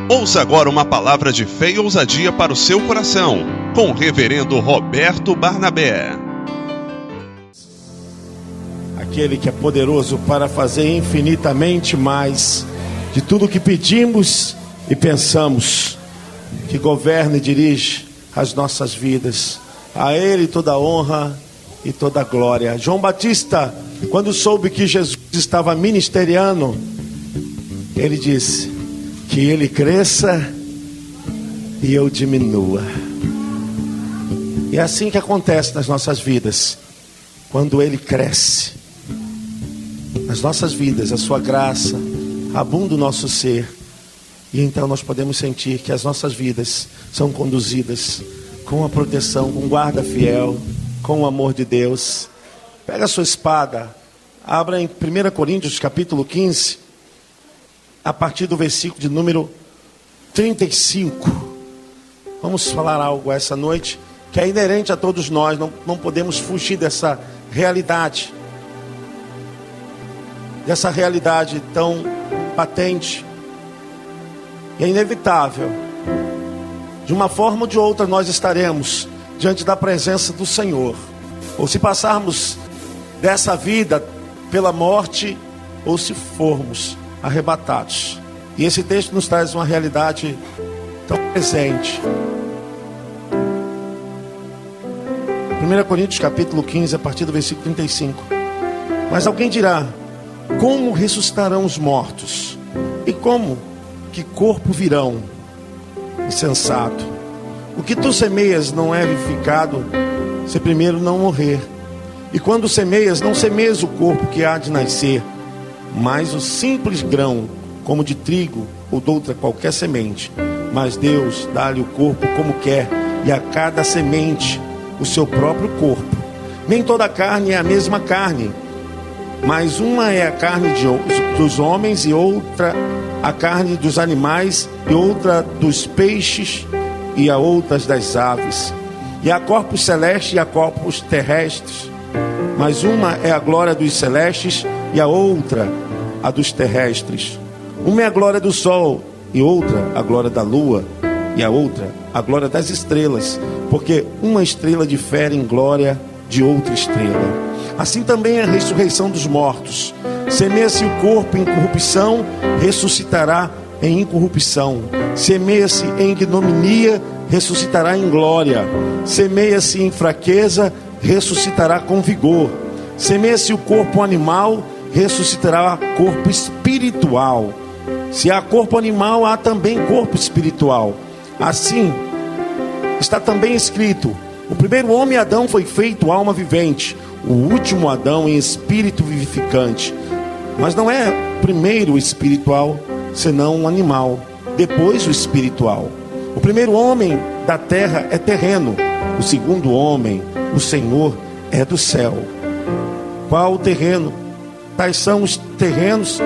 Ouça agora uma palavra de fé e ousadia para o seu coração, com o reverendo Roberto Barnabé. Aquele que é poderoso para fazer infinitamente mais de tudo que pedimos e pensamos, que governa e dirige as nossas vidas. A Ele toda a honra e toda a glória. João Batista, quando soube que Jesus estava ministeriando, ele disse: que Ele cresça e eu diminua. E é assim que acontece nas nossas vidas. Quando Ele cresce nas nossas vidas, a sua graça abunda o nosso ser, e então nós podemos sentir que as nossas vidas são conduzidas com a proteção, com guarda fiel, com o amor de Deus. Pega a sua espada, abra em 1 Coríntios capítulo 15, a partir do versículo de número 35. Vamos falar algo essa noite que é inerente a todos nós. Não podemos fugir dessa realidade tão patente. E é inevitável. De uma forma ou de outra nós estaremos diante da presença do Senhor. Ou se passarmos dessa vida pela morte, ou se formos arrebatados. E esse texto nos traz uma realidade tão presente. 1 Coríntios capítulo 15, a partir do versículo 35. Mas alguém dirá: como ressuscitarão os mortos? E como que corpo virão? Insensato. O que tu semeias não é vivificado se primeiro não morrer. E quando semeias, não semeias o corpo que há de nascer, mas o simples grão, como de trigo ou de outra qualquer semente. Mas Deus dá-lhe o corpo como quer, e a cada semente o seu próprio corpo. Nem toda carne é a mesma carne, mas uma é a carne dos homens, e outra a carne dos animais, e outra dos peixes, e a outras das aves. E há corpos celestes e há corpos terrestres, mas uma é a glória dos celestes e a outra a dos terrestres. Uma é a glória do sol, e outra a glória da lua, e a outra a glória das estrelas, porque uma estrela difere em glória de outra estrela. Assim também é a ressurreição dos mortos. Semeia-se o corpo em corrupção, ressuscitará em incorrupção. Semeia-se em ignominia, ressuscitará em glória. Semeia-se em fraqueza, ressuscitará com vigor. Semeia-se o corpo animal, ressuscitará corpo espiritual. Se há corpo animal, há também corpo espiritual. Assim está também escrito: o primeiro homem Adão foi feito alma vivente, o último Adão em espírito vivificante. Mas não é primeiro o espiritual, senão o animal, depois o espiritual. O primeiro homem da terra é terreno, o segundo homem, o Senhor, é do céu. Qual o terreno? Tais são os terrenos,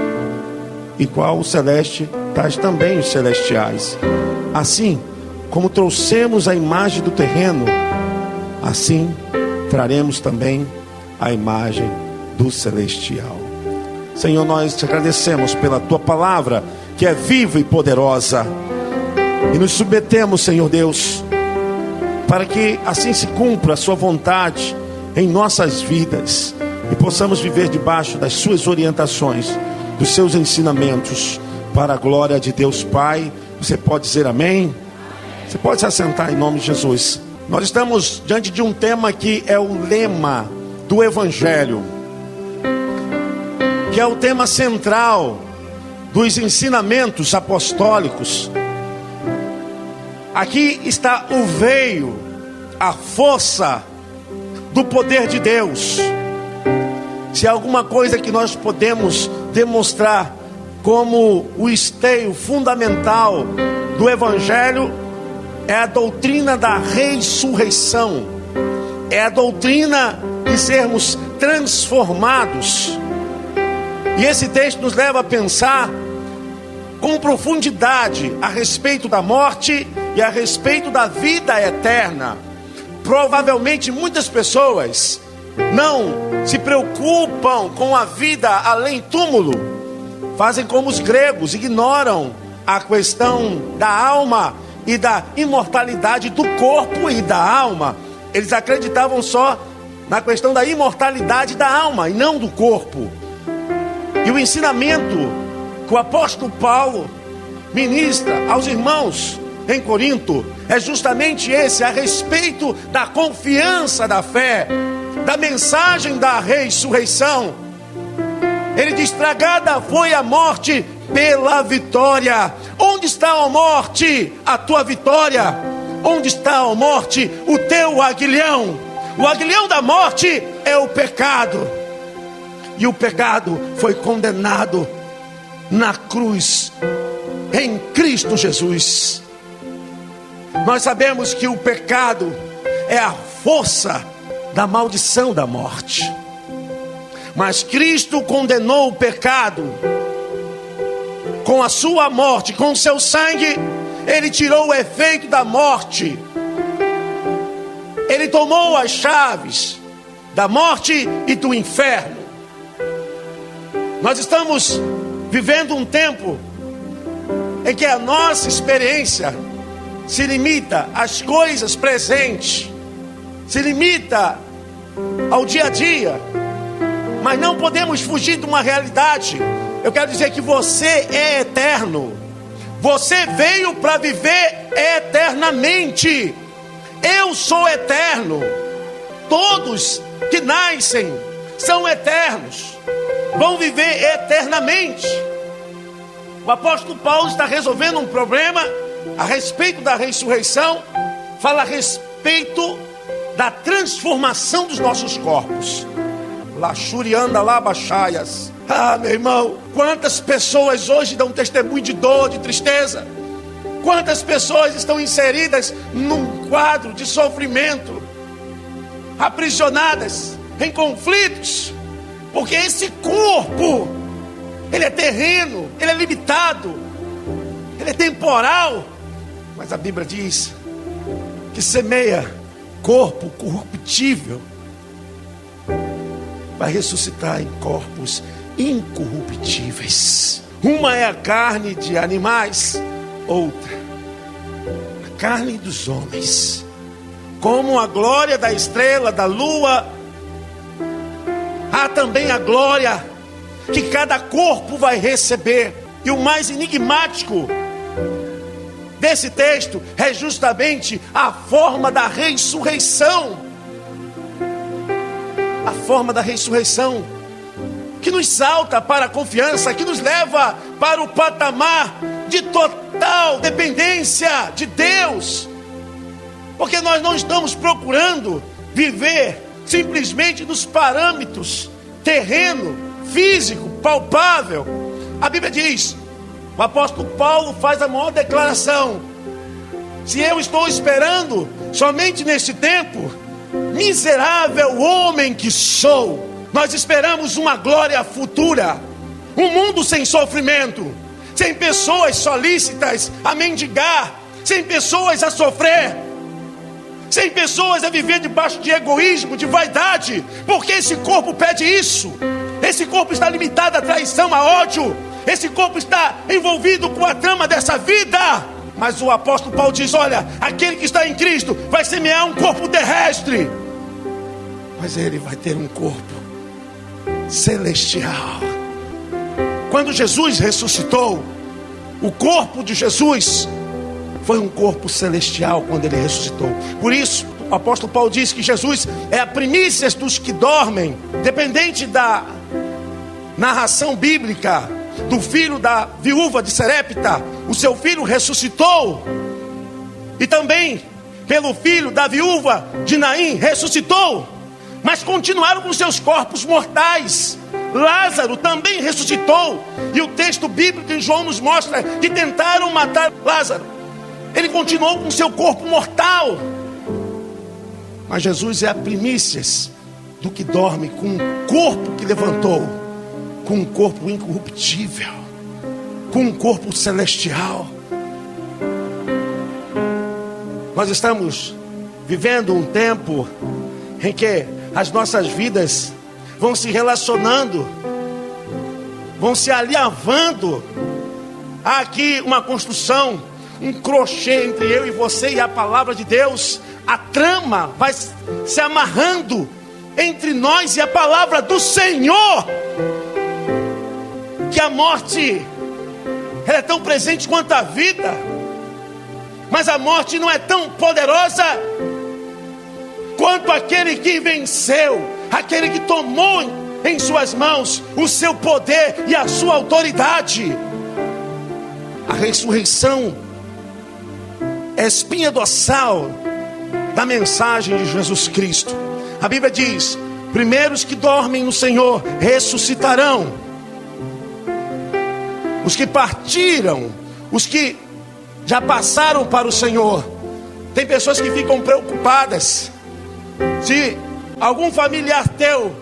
e qual o celeste? Tais também os celestiais. Assim como trouxemos a imagem do terreno, assim traremos também a imagem do celestial. Senhor, nós te agradecemos pela tua palavra, que é viva e poderosa, e nos submetemos, Senhor Deus, para que assim se cumpra a sua vontade em nossas vidas, e possamos viver debaixo das suas orientações, dos seus ensinamentos, para a glória de Deus Pai. Você pode dizer amém? Você pode se assentar em nome de Jesus. Nós estamos diante de um tema que é o lema do Evangelho, que é o tema central dos ensinamentos apostólicos. Aqui está o veio, a força do poder de Deus. Se há alguma coisa que nós podemos demonstrar como o esteio fundamental do Evangelho, é a doutrina da ressurreição, é a doutrina de sermos transformados. E esse texto nos leva a pensar com profundidade a respeito da morte e a respeito da vida eterna. Provavelmente muitas pessoas não se preocupam com a vida além túmulo, fazem como os gregos, ignoram a questão da alma e da imortalidade do corpo e da alma. Eles acreditavam só na questão da imortalidade da alma e não do corpo. E o ensinamento que o apóstolo Paulo ministra aos irmãos em Corinto é justamente esse, a respeito da confiança da fé, da mensagem da ressurreição. Ele diz: tragada foi a morte pela vitória. Onde está a morte? A tua vitória. Onde está a morte? O teu aguilhão. O aguilhão da morte é o pecado. E o pecado foi condenado na cruz, em Cristo Jesus. Nós sabemos que o pecado é a força da maldição da morte. Mas Cristo condenou o pecado com a sua morte, com o seu sangue. Ele tirou o efeito da morte. Ele tomou as chaves da morte e do inferno. Nós estamos vivendo um tempo em que a nossa experiência se limita às coisas presentes, se limita ao dia a dia, mas não podemos fugir de uma realidade. Eu quero dizer que você é eterno. Você veio para viver eternamente. Eu sou eterno. Todos que nascem são eternos, vão viver eternamente. O apóstolo Paulo está resolvendo um problema a respeito da ressurreição. Fala a respeito da transformação dos nossos corpos. Laxurianda labachaias. Ah, meu irmão, quantas pessoas hoje dão testemunho de dor, de tristeza? Quantas pessoas estão inseridas num quadro de sofrimento, aprisionadas em conflitos, porque esse corpo, ele é terreno, ele é limitado, ele é temporal. Mas a Bíblia diz que semeia corpo corruptível, vai ressuscitar em corpos incorruptíveis. Uma é a carne de animais, outra a carne dos homens. Como a glória da estrela, da lua, há também a glória que cada corpo vai receber. E o mais enigmático desse texto é justamente a forma da ressurreição. A forma da ressurreição que nos salta para a confiança, que nos leva para o patamar de total dependência de Deus. Porque nós não estamos procurando viver simplesmente nos parâmetros terreno, físico, palpável. A Bíblia diz, o apóstolo Paulo faz a maior declaração: se eu estou esperando somente neste tempo, miserável homem que sou. Nós esperamos uma glória futura, um mundo sem sofrimento, sem pessoas solícitas a mendigar, sem pessoas a sofrer, sem pessoas a viver debaixo de egoísmo, de vaidade, porque esse corpo pede isso. Esse corpo está limitado à traição, a ódio. Esse corpo está envolvido com a trama dessa vida. Mas o apóstolo Paulo diz: olha, aquele que está em Cristo vai semear um corpo terrestre, mas ele vai ter um corpo celestial. Quando Jesus ressuscitou, o corpo de Jesus foi um corpo celestial quando ele ressuscitou. Por isso, o apóstolo Paulo diz que Jesus é a primícia dos que dormem. Dependente da narração bíblica do filho da viúva de Serepta, o seu filho ressuscitou. E também pelo filho da viúva de Naim, ressuscitou. Mas continuaram com seus corpos mortais. Lázaro também ressuscitou. E o texto bíblico em João nos mostra que tentaram matar Lázaro. Ele continuou com seu corpo mortal. Mas Jesus é a primícias do que dorme, com um corpo que levantou, com um corpo incorruptível, com um corpo celestial. Nós estamos vivendo um tempo em que as nossas vidas vão se relacionando, vão se alinhavando há aqui uma construção, um crochê entre eu e você e a palavra de Deus. A trama vai se amarrando entre nós e a palavra do Senhor. Que a morte, ela é tão presente quanto a vida, mas a morte não é tão poderosa quanto aquele que venceu, aquele que tomou em suas mãos o seu poder e a sua autoridade. A ressurreição é a espinha dorsal da mensagem de Jesus Cristo. A Bíblia diz: primeiros que dormem no Senhor ressuscitarão. Os que partiram, os que já passaram para o Senhor. Tem pessoas que ficam preocupadas se algum familiar teu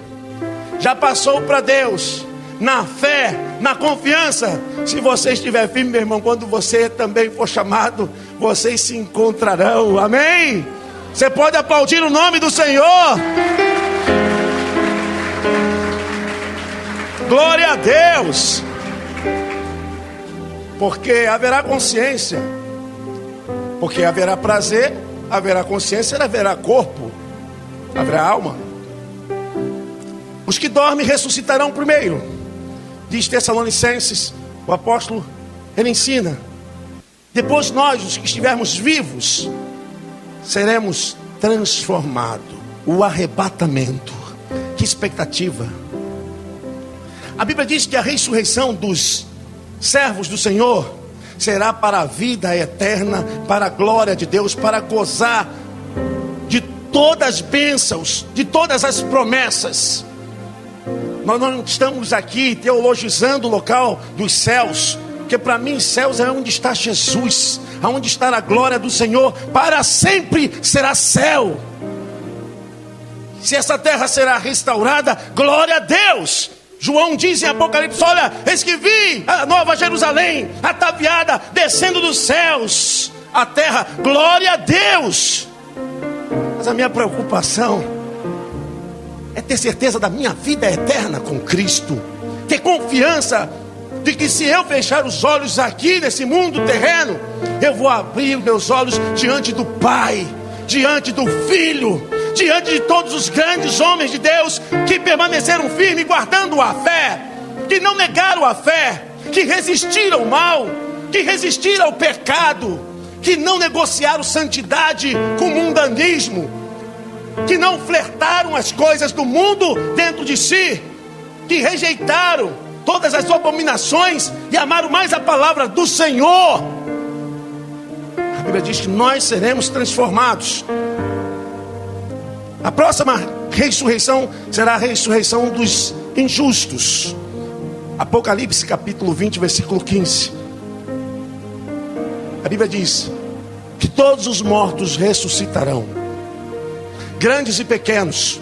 já passou para Deus, na fé, na confiança. Se você estiver firme, meu irmão, quando você também for chamado, vocês se encontrarão. Amém? Você pode aplaudir o nome do Senhor. Glória a Deus. Porque haverá consciência, porque haverá prazer, haverá consciência, haverá corpo, haverá alma. Os que dormem ressuscitarão primeiro, diz Tessalonicenses, o apóstolo, ele ensina. Depois nós, os que estivermos vivos, seremos transformados. O arrebatamento, que expectativa. A Bíblia diz que a ressurreição dos servos do Senhor será para a vida eterna, para a glória de Deus, para gozar de todas as bênçãos, de todas as promessas. Nós não estamos aqui teologizando o local dos céus, porque para mim céus é onde está Jesus, aonde está a glória do Senhor. Para sempre será céu. Se essa terra será restaurada, glória a Deus. João diz em Apocalipse: olha, eis que vi a nova Jerusalém, ataviada, descendo dos céus, a terra, glória a Deus. Mas a minha preocupação é ter certeza da minha vida eterna com Cristo, ter confiança de que se eu fechar os olhos aqui nesse mundo terreno, eu vou abrir meus olhos diante do Pai, diante do Filho, diante de todos os grandes homens de Deus que permaneceram firmes, guardando a fé, que não negaram a fé, que resistiram ao mal, que resistiram ao pecado, que não negociaram santidade com mundanismo, que não flertaram as coisas do mundo dentro de si, que rejeitaram todas as abominações e amaram mais a palavra do Senhor. A Bíblia diz que nós seremos transformados. A próxima ressurreição será a ressurreição dos injustos. Apocalipse capítulo 20, versículo 15. A Bíblia diz que todos os mortos ressuscitarão, grandes e pequenos.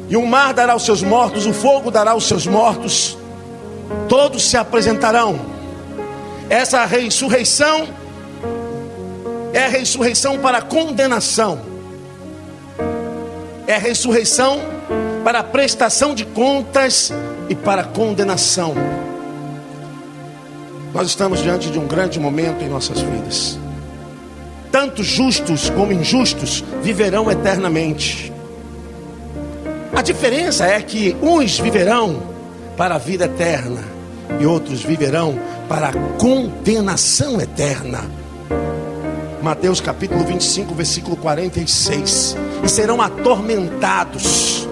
E o mar dará os seus mortos, o fogo dará os seus mortos. Todos se apresentarão. Essa ressurreição é a ressurreição para a condenação. É a ressurreição para a prestação de contas e para a condenação. Nós estamos diante de um grande momento em nossas vidas. Tanto justos como injustos viverão eternamente. A diferença é que uns viverão para a vida eterna e outros viverão para a condenação eterna. Mateus capítulo 25, versículo 46. E serão atormentados.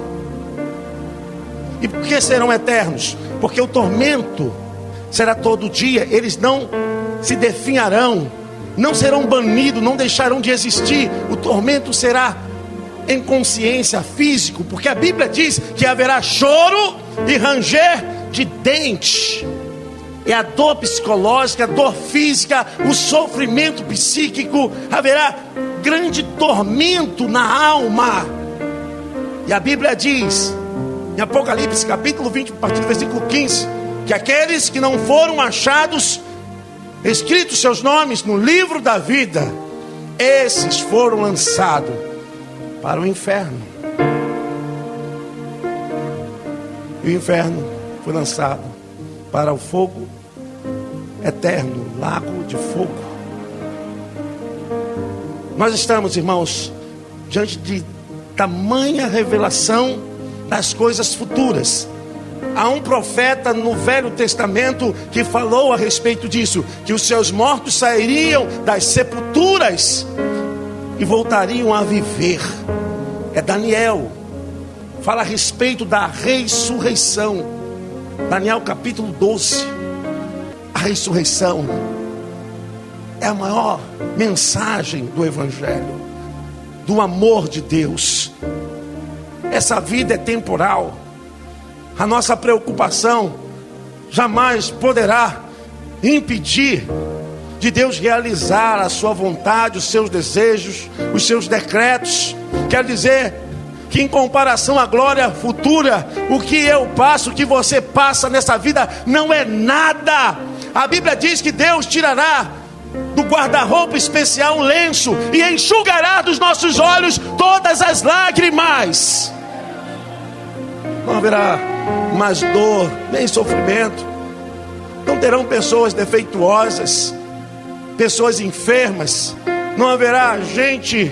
E por que serão eternos? Porque o tormento será todo dia. Eles não se definharão, não serão banidos, não deixarão de existir. O tormento será em consciência, físico, porque a Bíblia diz que haverá choro e ranger de dentes. É a dor psicológica, a dor física, o sofrimento psíquico. Haverá grande tormento na alma. E a Bíblia diz em Apocalipse capítulo 20, a partir do versículo 15, que aqueles que não foram achados, escritos seus nomes no livro da vida, esses foram lançados para o inferno. E o inferno foi lançado para o fogo eterno lago de fogo. Nós estamos, irmãos, diante de tamanha revelação das coisas futuras. Há um profeta no Velho Testamento que falou a respeito disso, que os seus mortos sairiam das sepulturas e voltariam a viver. É Daniel, fala a respeito da ressurreição. Daniel capítulo 12. A ressurreição é a maior mensagem do Evangelho, do amor de Deus. Essa vida é temporal. A nossa preocupação jamais poderá impedir de Deus realizar a sua vontade, os seus desejos, os seus decretos. Quer dizer que em comparação à glória futura, o que eu passo, o que você passa nessa vida não é nada. A Bíblia diz que Deus tirará do guarda-roupa especial um lenço e enxugará dos nossos olhos todas as lágrimas. Não haverá mais dor, nem sofrimento. Não terão pessoas defeituosas, pessoas enfermas. Não haverá gente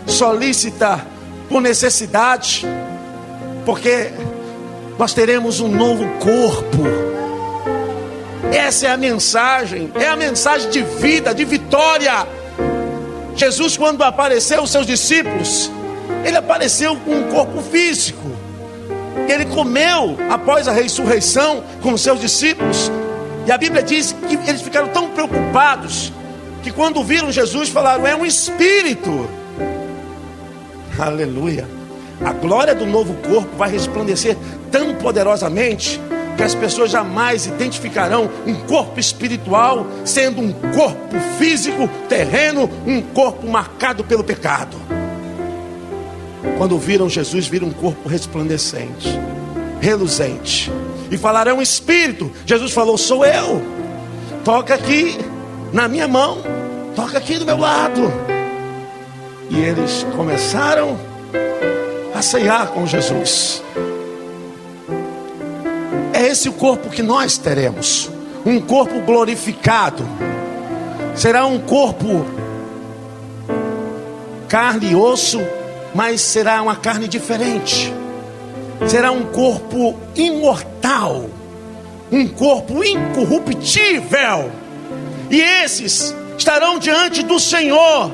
solícita por necessidade, porque nós teremos um novo corpo. Essa é a mensagem de vida, de vitória. Jesus, quando apareceu aos seus discípulos, ele apareceu com um corpo físico. Ele comeu após a ressurreição com os seus discípulos. E a Bíblia diz que eles ficaram tão preocupados que quando viram Jesus falaram: é um espírito. Aleluia. A glória do novo corpo vai resplandecer tão poderosamente que as pessoas jamais identificarão um corpo espiritual sendo um corpo físico, terreno, um corpo marcado pelo pecado. Quando viram Jesus, viram um corpo resplandecente, reluzente, e falaram: espírito. Jesus falou: sou eu. Toca aqui na minha mão, toca aqui do meu lado. E eles começaram a ceiar com Jesus. É esse o corpo que nós teremos, um corpo glorificado. Será um corpo carne e osso, mas será uma carne diferente. Será um corpo imortal, um corpo incorruptível. E esses estarão diante do Senhor.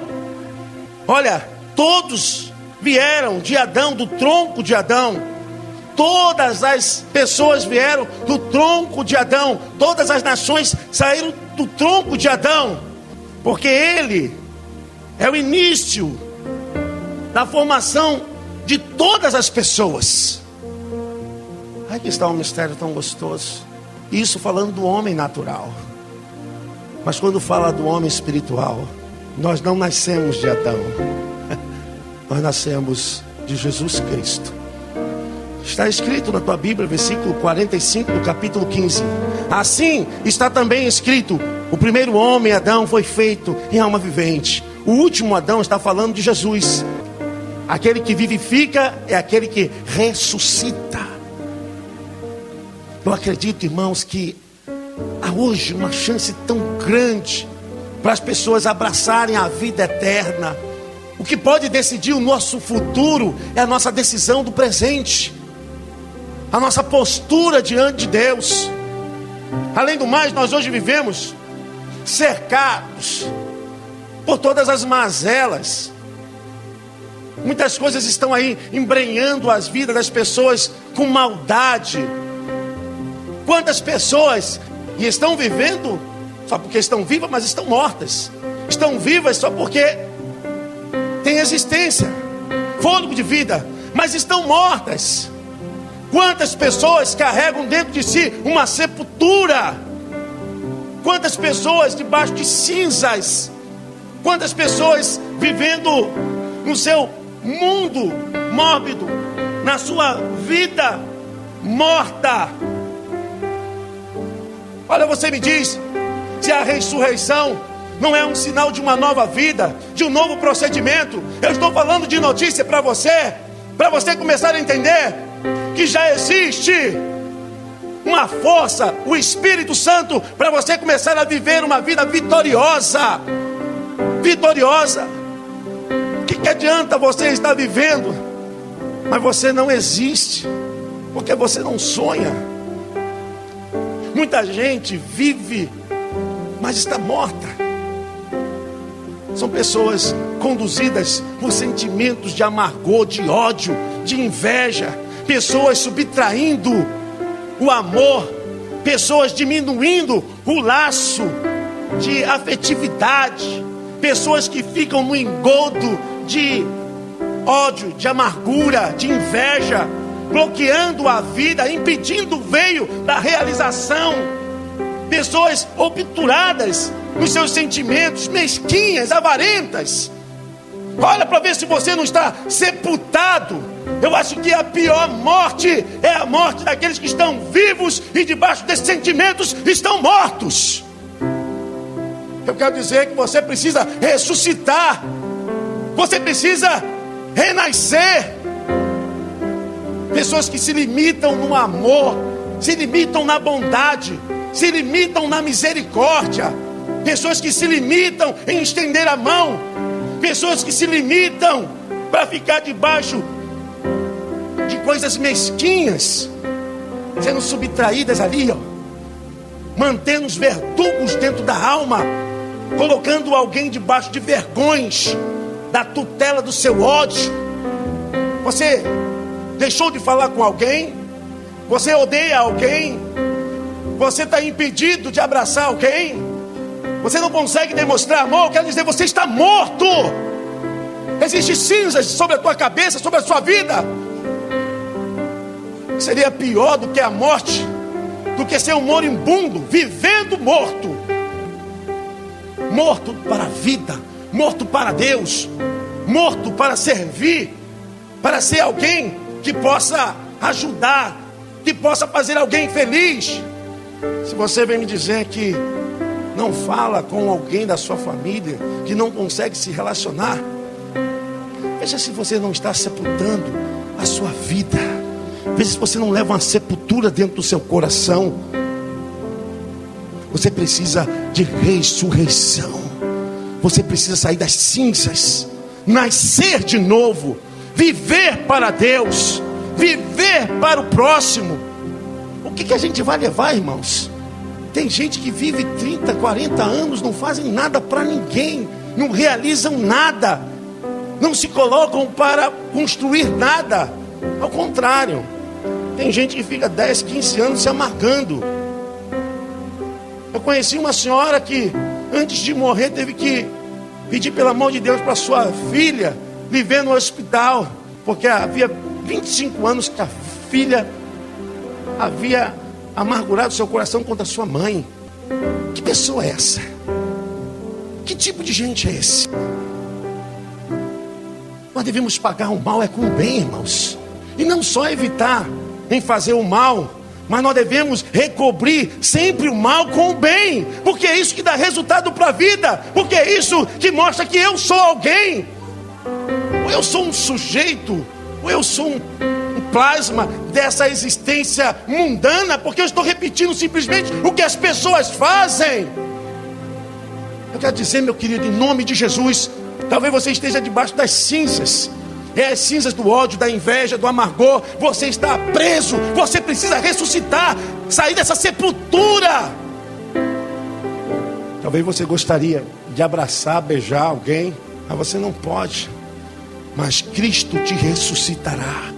Olha, todos vieram de Adão, do tronco de Adão. Todas as pessoas vieram do tronco de Adão. Todas as nações saíram do tronco de Adão, porque ele é o início da formação de todas as pessoas. Aqui está um mistério tão gostoso. Isso falando do homem natural. Mas quando fala do homem espiritual, nós não nascemos de Adão. Nós nascemos de Jesus Cristo. Está escrito na tua Bíblia, versículo 45 do capítulo 15. Assim está também escrito: o primeiro homem, Adão, foi feito em alma vivente. O último Adão está falando de Jesus. Aquele que vivifica é aquele que ressuscita. Eu acredito, irmãos, que há hoje uma chance tão grande para as pessoas abraçarem a vida eterna. O que pode decidir o nosso futuro é a nossa decisão do presente, a nossa postura diante de Deus. Além do mais, nós hoje vivemos cercados por todas as mazelas. Muitas coisas estão aí embrenhando as vidas das pessoas com maldade. Quantas pessoas e estão vivendo só porque estão vivas, mas estão mortas. Estão vivas só porque têm existência, fôlego de vida, mas estão mortas. Quantas pessoas carregam dentro de si uma sepultura? Quantas pessoas debaixo de cinzas? Quantas pessoas vivendo no seu mundo mórbido, na sua vida morta? Olha, você me diz, se a ressurreição não é um sinal de uma nova vida, de um novo procedimento. Eu estou falando de notícia para você começar a entender que já existe uma força, o Espírito Santo, para você começar a viver uma vida vitoriosa. Vitoriosa. O que adianta você estar vivendo, mas você não existe, porque você não sonha? Muita gente vive, mas está morta. São pessoas conduzidas por sentimentos de amargor, de ódio, de inveja. Pessoas subtraindo o amor. Pessoas diminuindo o laço de afetividade. Pessoas que ficam no engodo de ódio, de amargura, de inveja, bloqueando a vida, impedindo o veio da realização. Pessoas obturadas nos seus sentimentos, mesquinhas, avarentas. Olha para ver se você não está sepultado. Eu acho que a pior morte é a morte daqueles que estão vivos e debaixo desses sentimentos estão mortos. Eu quero dizer que você precisa ressuscitar. Você precisa renascer. Pessoas que se limitam no amor, se limitam na bondade, se limitam na misericórdia. Pessoas que se limitam em estender a mão. Pessoas que se limitam para ficar debaixo de coisas mesquinhas, sendo subtraídas ali, mantendo os verdugos dentro da alma, colocando alguém debaixo de vergões, da tutela do seu ódio. Você deixou de falar com alguém? Você odeia alguém? Você está impedido de abraçar alguém? Você não consegue demonstrar amor? Quer dizer, você está morto. Existem cinzas sobre a tua cabeça, sobre a sua vida. Seria pior do que a morte, do que ser um moribundo, vivendo morto. Morto para a vida, morto para Deus, morto para servir, para ser alguém que possa ajudar, que possa fazer alguém feliz. Se você vem me dizer que não fala com alguém da sua família, que não consegue se relacionar, veja se você não está sepultando a sua vida. Veja se você não leva uma sepultura dentro do seu coração. Você precisa de ressurreição. Você precisa sair das cinzas, nascer de novo, viver para Deus, viver para o próximo. O que a gente vai levar, irmãos? Tem gente que vive 30, 40 anos, não fazem nada para ninguém, não realizam nada, não se colocam para construir nada. Ao contrário, tem gente que fica 10, 15 anos se amargando. Eu conheci uma senhora que antes de morrer teve que pedir pelo amor de Deus para sua filha viver no hospital, porque havia 25 anos que a filha havia amargurado seu coração contra sua mãe. Que pessoa é essa? Que tipo de gente é esse? Nós devemos pagar o mal com o bem, irmãos. E não só evitar em fazer o mal, mas nós devemos recobrir sempre o mal com o bem, porque é isso que dá resultado para a vida, porque é isso que mostra que eu sou alguém, ou eu sou um sujeito, ou eu sou um plasma dessa existência mundana, porque eu estou repetindo simplesmente o que as pessoas fazem. Eu quero dizer, meu querido, em nome de Jesus, talvez você esteja debaixo das cinzas, as cinzas do ódio, da inveja, do amargor. Você está preso, você precisa ressuscitar, sair dessa sepultura. Talvez você gostaria de abraçar, beijar alguém, mas você não pode. Mas Cristo te ressuscitará.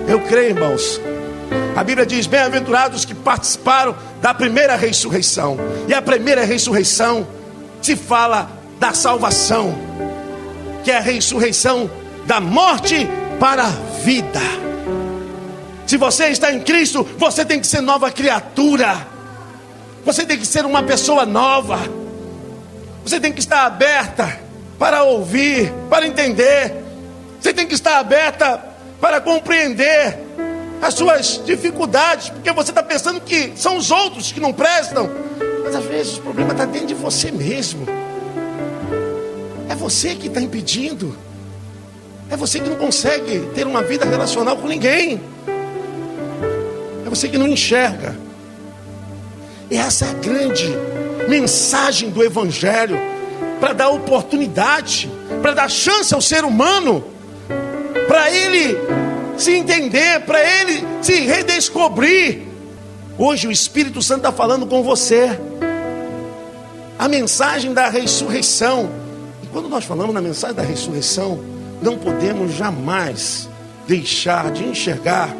Eu creio, irmãos. A Bíblia diz: bem-aventurados que participaram da primeira ressurreição. E a primeira ressurreição se fala da salvação, que é a ressurreição da morte para a vida. Se você está em Cristo, você tem que ser nova criatura. Você tem que ser uma pessoa nova. Você tem que estar aberta para ouvir, para entender. Você tem que estar aberta para compreender as suas dificuldades, porque você está pensando que são os outros que não prestam, mas às vezes o problema está dentro de você mesmo. É você que está impedindo. É você que não consegue ter uma vida relacional com ninguém. você que não enxerga. E essa é a grande mensagem do Evangelho, para dar oportunidade, para dar chance ao ser humano, para ele se entender, para ele se redescobrir. Hoje o Espírito Santo está falando com você. A mensagem da ressurreição. E quando nós falamos na mensagem da ressurreição, não podemos jamais deixar de enxergar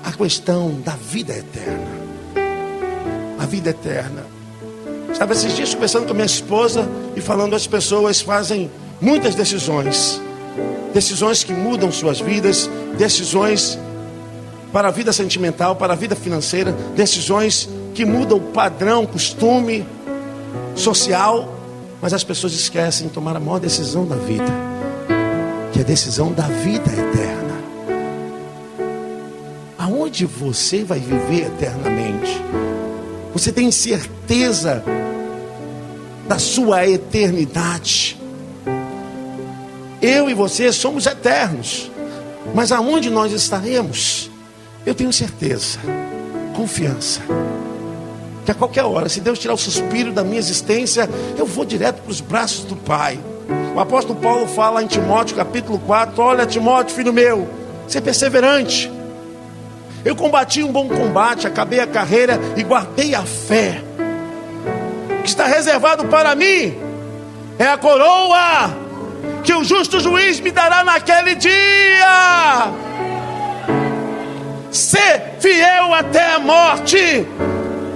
a questão da vida eterna. A vida eterna. Estava esses dias conversando com a minha esposa e falando, as pessoas fazem muitas decisões. Decisões que mudam suas vidas, decisões para a vida sentimental, para a vida financeira, decisões que mudam o padrão, costume social, mas as pessoas esquecem de tomar a maior decisão da vida, que é a decisão da vida eterna. Aonde você vai viver eternamente? Você tem certeza da sua eternidade? Eu e você somos eternos, mas aonde nós estaremos? Eu tenho certeza, confiança, que a qualquer hora, se Deus tirar o suspiro da minha existência, eu vou direto para os braços do Pai. O apóstolo Paulo fala em Timóteo capítulo 4, olha Timóteo, filho meu, ser perseverante. Eu combati um bom combate, acabei a carreira e guardei a fé. O que está reservado para mim é a coroa que o justo juiz me dará naquele dia. Ser fiel até a morte,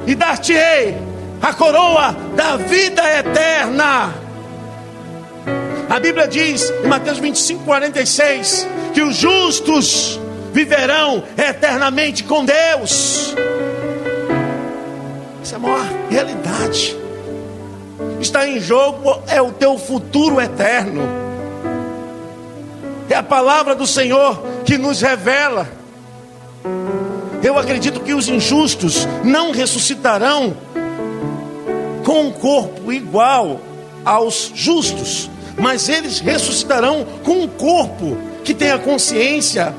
e dar-te-ei a coroa da vida eterna. A Bíblia diz em Mateus 25:46 que os justos viverão eternamente com Deus. Essa é a maior realidade. Está em jogo é o teu futuro eterno. É a palavra do Senhor que nos revela. Eu acredito que os injustos não ressuscitarão com um corpo igual aos justos, mas eles ressuscitarão com um corpo que tenha consciência,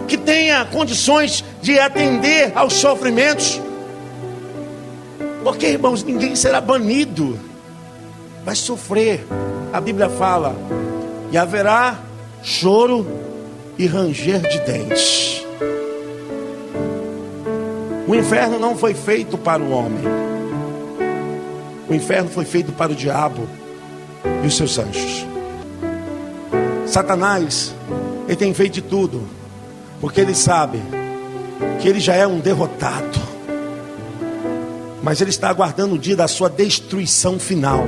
que tenha condições de atender aos sofrimentos. Porque, irmãos, ninguém será banido, vai sofrer. A Bíblia fala, e haverá choro e ranger de dentes. O inferno não foi feito para o homem. O inferno foi feito para o diabo e os seus anjos. Satanás, ele tem feito de tudo, porque ele sabe que ele já é um derrotado, mas ele está aguardando o dia da sua destruição final.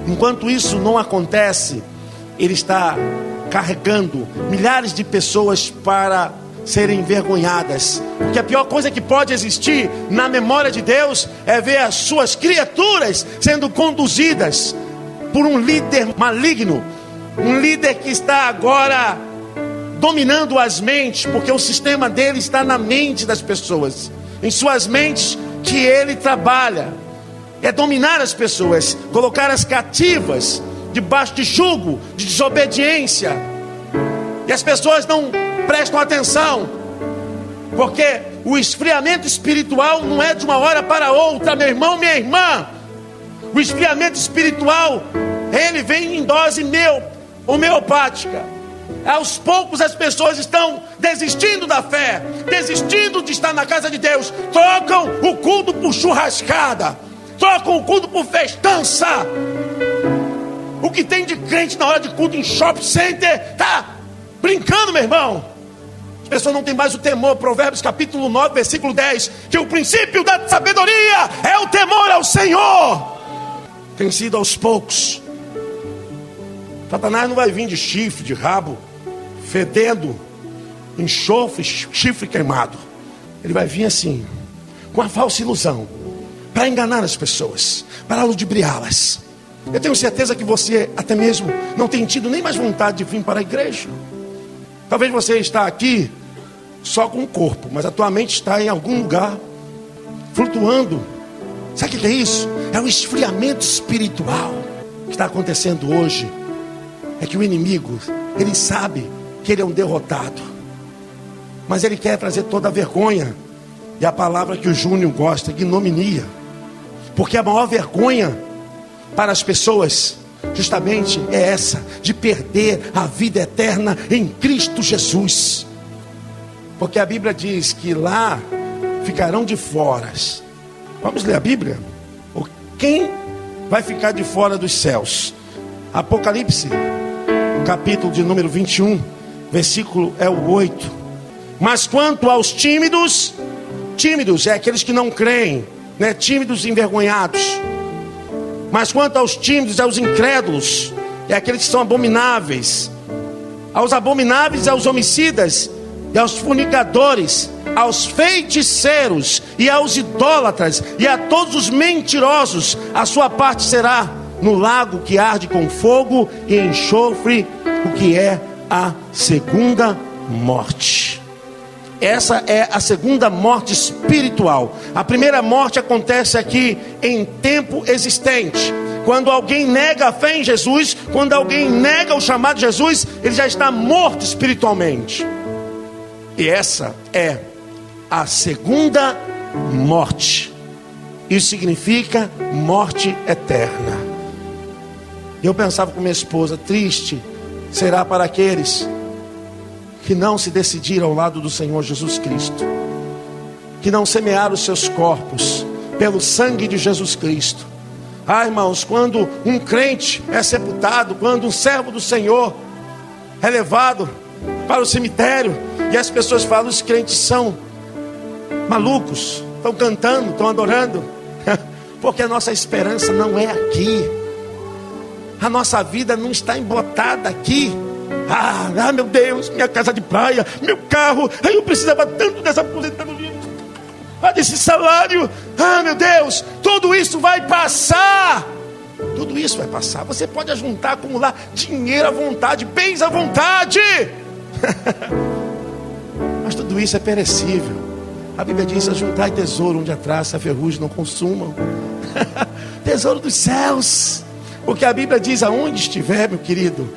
Enquanto isso não acontece, ele está carregando milhares de pessoas para serem envergonhadas, porque a pior coisa que pode existir na memória de Deus é ver as suas criaturas sendo conduzidas por um líder maligno, um líder que está agora dominando as mentes, porque o sistema dele está na mente das pessoas, em suas mentes que ele trabalha, é dominar as pessoas, colocar as cativas debaixo de jugo, de desobediência, e as pessoas não prestam atenção, porque o esfriamento espiritual não é de uma hora para outra, meu irmão, minha irmã. O esfriamento espiritual, ele vem em dose homeopática. Aos poucos as pessoas estão desistindo da fé, desistindo de estar na casa de Deus, trocam o culto por churrascada, trocam o culto por festança. O que tem de crente na hora de culto em shopping center, tá brincando, meu irmão. As pessoas não têm mais o temor. Provérbios capítulo 9, versículo 10, que o princípio da sabedoria é o temor ao Senhor. Tem sido aos poucos. Satanás não vai vir de chifre, de rabo, fedendo, enxofre, chifre queimado. Ele vai vir assim, com a falsa ilusão, para enganar as pessoas, para ludibriá-las. Eu tenho certeza que você até mesmo não tem tido nem mais vontade de vir para a igreja. Talvez você está aqui só com o corpo, mas a tua mente está em algum lugar, flutuando. Sabe o que é isso? É o esfriamento espiritual que está acontecendo hoje. É que o inimigo, ele sabe que ele é um derrotado, mas ele quer trazer toda a vergonha E a palavra que o Júnior gosta, ignominia. Porque a maior vergonha para as pessoas justamente é essa, de perder a vida eterna em Cristo Jesus. Porque a Bíblia diz que lá ficarão de fora. Vamos ler a Bíblia? Quem vai ficar de fora dos céus? Apocalipse, capítulo de número 21, versículo é o 8. Mas quanto aos tímidos é aqueles que não creem, né? Tímidos e envergonhados. Mas quanto aos tímidos, aos incrédulos, é aqueles que são abomináveis. Aos abomináveis, aos homicidas, e aos fornicadores, aos feiticeiros, e aos idólatras, e a todos os mentirosos, a sua parte será no lago que arde com fogo e enxofre, o que é a segunda morte. Essa é a segunda morte espiritual. A primeira morte acontece aqui em tempo existente. Quando alguém nega a fé em Jesus, quando alguém nega o chamado de Jesus, ele já está morto espiritualmente. E essa é a segunda morte. Isso significa morte eterna. Eu pensava com minha esposa, triste será para aqueles que não se decidiram ao lado do Senhor Jesus Cristo, que não semearam os seus corpos pelo sangue de Jesus Cristo. Ah, irmãos, quando um crente é sepultado, quando um servo do Senhor é levado para o cemitério, e as pessoas falam, os crentes são malucos, estão cantando, estão adorando, porque a nossa esperança não é aqui, a nossa vida não está embotada aqui. Ah, meu Deus, minha casa de praia, meu carro, eu precisava tanto dessa aposentadoria, desse salário. Ah, meu Deus, tudo isso vai passar. Tudo isso vai passar. Você pode ajuntar, acumular dinheiro à vontade, bens à vontade, mas tudo isso é perecível. A Bíblia diz, ajuntai tesouro onde a traça e a ferrugem não consumam. Tesouro dos céus. Porque a Bíblia diz, aonde estiver, meu querido,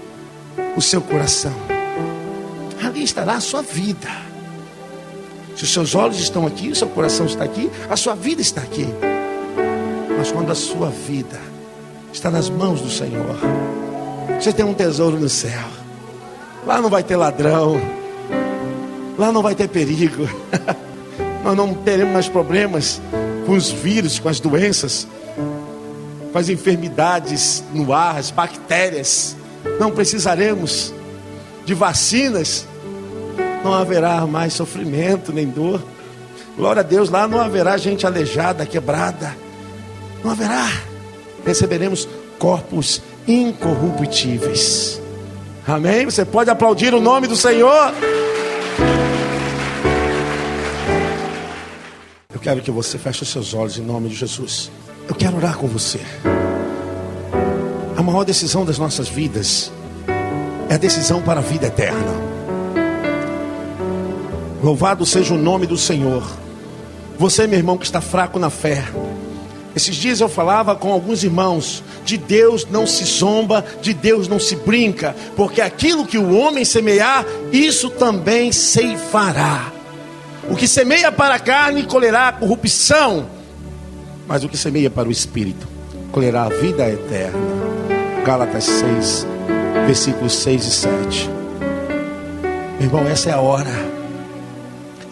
o seu coração, ali estará a sua vida. Se os seus olhos estão aqui, o seu coração está aqui, a sua vida está aqui. Mas quando a sua vida está nas mãos do Senhor, você tem um tesouro no céu. Lá não vai ter ladrão, lá não vai ter perigo. Nós não teremos mais problemas com os vírus, com as doenças, com as enfermidades no ar, as bactérias. Não precisaremos de vacinas. Não haverá mais sofrimento nem dor. Glória a Deus, lá não haverá gente aleijada, quebrada. Não haverá. Receberemos corpos incorruptíveis. Amém? Você pode aplaudir o nome do Senhor. Eu quero que você feche os seus olhos em nome de Jesus. Eu quero orar com você. A maior decisão das nossas vidas é a decisão para a vida eterna. Louvado seja o nome do Senhor. Você, meu irmão, que está fraco na fé. Esses dias eu falava com alguns irmãos, de Deus não se zomba, de Deus não se brinca, porque aquilo que o homem semear, isso também ceifará. O que semeia para a carne, colherá a corrupção, mas o que semeia para o Espírito, colherá a vida eterna. Gálatas 6, versículos 6 e 7. Meu irmão, essa é a hora.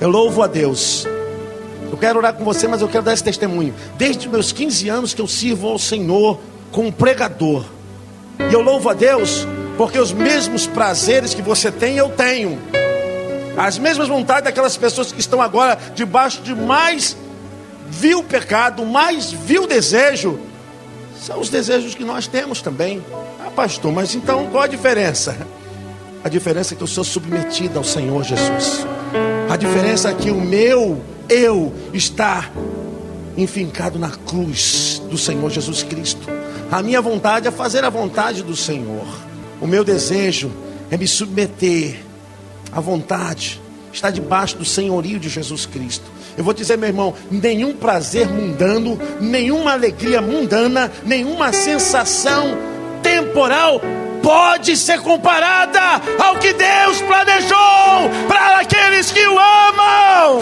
Eu louvo a Deus. Eu quero orar com você, mas eu quero dar esse testemunho. Desde meus 15 anos que eu sirvo ao Senhor como pregador. E eu louvo a Deus, porque os mesmos prazeres que você tem, eu tenho. As mesmas vontades daquelas pessoas que estão agora debaixo de mais vil pecado, mais vil desejo, são os desejos que nós temos também. Ah, pastor, mas então qual a diferença? A diferença é que eu sou submetido ao Senhor Jesus. A diferença é que o meu eu está enfincado na cruz do Senhor Jesus Cristo. A minha vontade é fazer a vontade do Senhor. O meu desejo é me submeter à vontade, está debaixo do senhorio de Jesus Cristo. Eu vou dizer, meu irmão, nenhum prazer mundano, nenhuma alegria mundana, nenhuma sensação temporal pode ser comparada ao que Deus planejou para aqueles que o amam.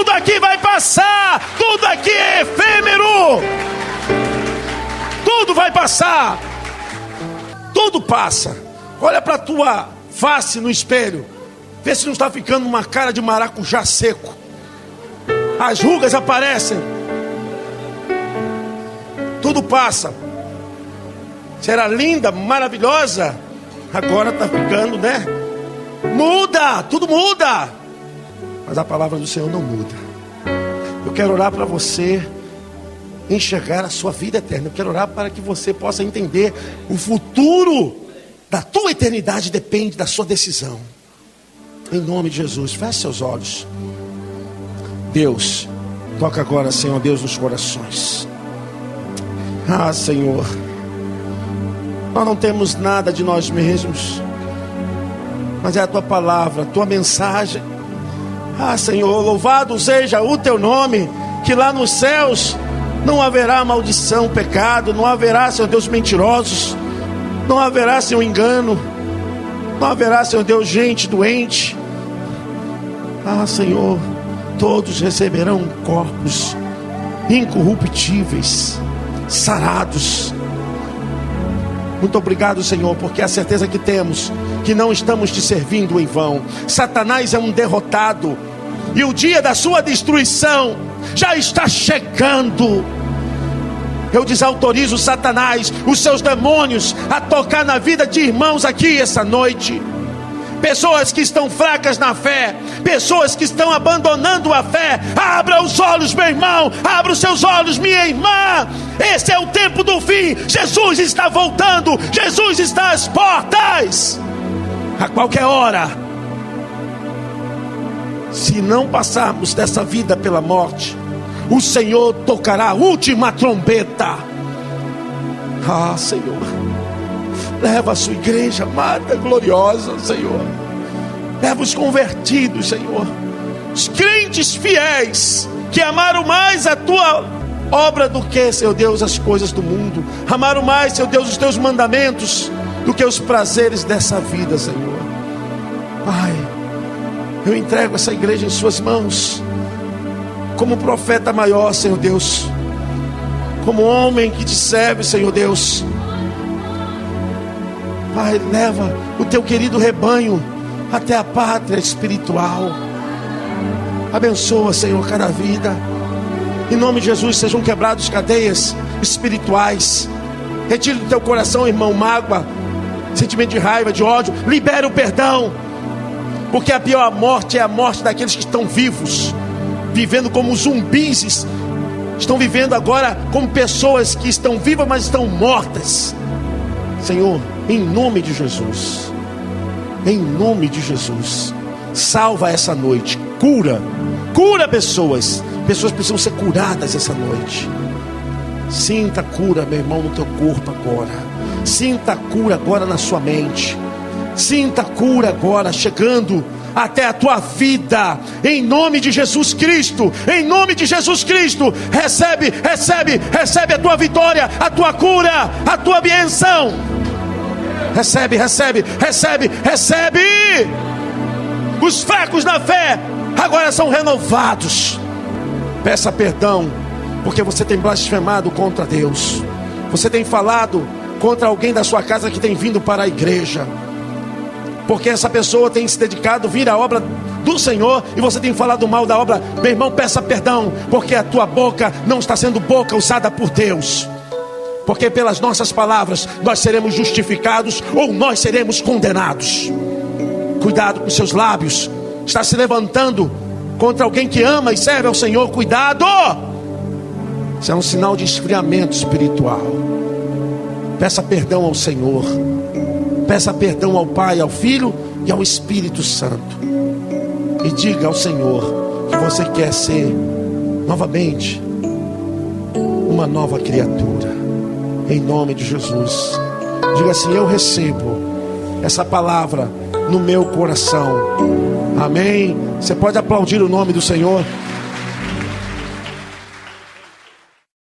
Tudo aqui vai passar. Tudo aqui é efêmero. Tudo vai passar. Tudo passa. Olha para a tua face no espelho. Vê se não está ficando uma cara de maracujá seco. As rugas aparecem. Tudo passa. Você era linda, maravilhosa. Agora está ficando, né? Muda, tudo muda. Mas a palavra do Senhor não muda. Eu quero orar para você enxergar a sua vida eterna. Eu quero orar para que você possa entender o futuro da tua eternidade depende da sua decisão. Em nome de Jesus, feche seus olhos. Deus, toca agora, Senhor Deus, nos corações. Ah, Senhor, nós não temos nada de nós mesmos, mas é a tua palavra, a tua mensagem. Ah, Senhor, louvado seja o teu nome, que lá nos céus não haverá maldição, pecado, não haverá, Senhor Deus, mentirosos, não haverá, Senhor, engano, não haverá, Senhor Deus, gente doente. Ah, Senhor, todos receberão corpos incorruptíveis, sarados. Muito obrigado, Senhor, porque a certeza que temos que não estamos te servindo em vão. Satanás é um derrotado e o dia da sua destruição já está chegando. Eu desautorizo Satanás, os seus demônios, a tocar na vida de irmãos aqui essa noite. Pessoas que estão fracas na fé, pessoas que estão abandonando a fé. Abra os olhos, meu irmão, abra os seus olhos, minha irmã. Esse é o tempo do fim. Jesus está voltando, Jesus está às portas. A qualquer hora, se não passarmos dessa vida pela morte, o Senhor tocará a última trombeta. Ah, Senhor, leva a sua igreja amada, gloriosa, Senhor. Leva os convertidos, Senhor. Os crentes fiéis, que amaram mais a tua obra do que, Senhor Deus, as coisas do mundo. Amaram mais, Senhor Deus, os teus mandamentos do que os prazeres dessa vida, Senhor. Pai, eu entrego essa igreja em suas mãos, como profeta maior, Senhor Deus, como homem que te serve, Senhor Deus. Pai, leva o teu querido rebanho até a pátria espiritual. Abençoa, Senhor, cada vida. Em nome de Jesus, sejam quebradas cadeias espirituais. Retire do teu coração, irmão, mágoa, sentimento de raiva, de ódio. Libera o perdão, porque a pior morte é a morte daqueles que estão vivos, vivendo como zumbis. Estão vivendo agora como pessoas que estão vivas, mas estão mortas. Senhor, em nome de Jesus, em nome de Jesus, salva essa noite, cura pessoas precisam ser curadas essa noite. Sinta a cura, meu irmão, no teu corpo agora. Sinta a cura agora na sua mente. Sinta a cura agora chegando até a tua vida, em nome de Jesus Cristo. Em nome de Jesus Cristo, recebe a tua vitória, a tua cura, a tua bênção. Recebe. Os fracos na fé agora são renovados. Peça perdão, porque você tem blasfemado contra Deus. Você tem falado contra alguém da sua casa que tem vindo para a igreja, porque essa pessoa tem se dedicado a vir à obra do Senhor, e você tem falado mal da obra. Meu irmão, peça perdão, porque a tua boca não está sendo boca usada por Deus. Porque pelas nossas palavras nós seremos justificados ou nós seremos condenados. Cuidado com seus lábios. Está se levantando contra alguém que ama e serve ao Senhor. Cuidado! Isso é um sinal de esfriamento espiritual. Peça perdão ao Senhor. Peça perdão ao Pai, ao Filho e ao Espírito Santo. E diga ao Senhor que você quer ser novamente uma nova criatura. Em nome de Jesus. Diga assim: eu recebo essa palavra no meu coração. Amém. Você pode aplaudir o nome do Senhor.